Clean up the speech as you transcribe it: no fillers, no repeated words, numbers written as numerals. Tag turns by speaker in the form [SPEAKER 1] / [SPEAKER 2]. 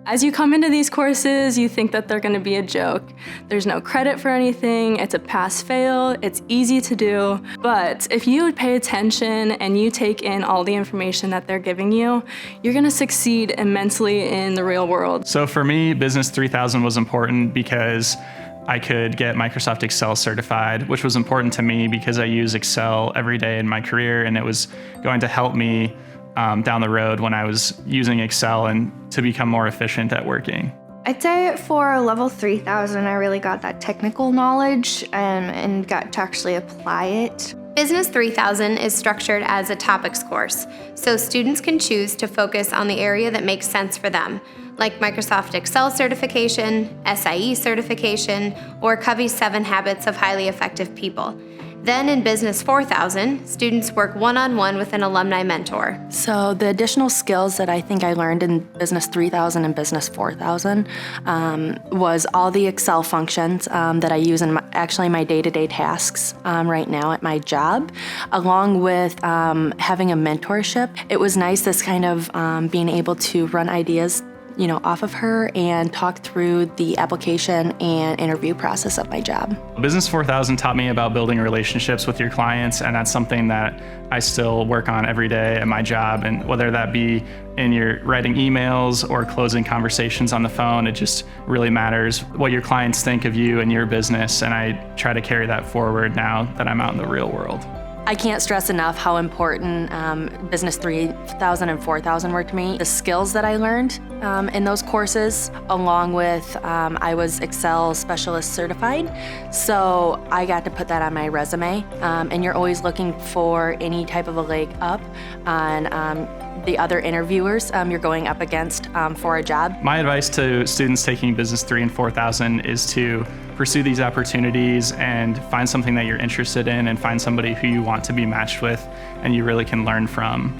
[SPEAKER 1] As you come into these courses, you think that they're gonna be a joke. There's no credit for anything, it's a pass-fail, it's easy to do. But if you pay attention and you take in all the information that they're giving you, you're gonna succeed immensely in the real world.
[SPEAKER 2] So for me, Business 3000 was important because I could get Microsoft Excel certified, which was important to me because I use Excel every day in my career, and it was going to help me down the road when I was using Excel and to become more efficient at working.
[SPEAKER 3] I'd say for level 3000, I really got that technical knowledge and got to actually apply it.
[SPEAKER 4] Business 3000 is structured as a topics course, so students can choose to focus on the area that makes sense for them, like Microsoft Excel certification, SIE certification, or Covey's 7 Habits of Highly Effective People. Then in Business 4000, students work one-on-one with an alumni mentor.
[SPEAKER 5] So the additional skills that I think I learned in Business 3000 and Business 4000 was all the Excel functions that I use in my day-to-day tasks right now at my job, along with having a mentorship. It was nice, this kind of being able to run ideas off of her and talk through the application and interview process of my job.
[SPEAKER 2] Business 4000 taught me about building relationships with your clients, and that's something that I still work on every day at my job. And whether that be in your writing emails or closing conversations on the phone, it just really matters what your clients think of you and your business. And I try to carry that forward now that I'm out in the real world.
[SPEAKER 5] I can't stress enough how important Business 3000 and 4000 were to me. The skills that I learned in those courses, along with I was Excel Specialist certified, so I got to put that on my resume. And you're always looking for any type of a leg up on the other interviewers you're going up against for a job.
[SPEAKER 2] My advice to students taking Business 3 and 4000 is to pursue these opportunities and find something that you're interested in and find somebody who you want to be matched with and you really can learn from.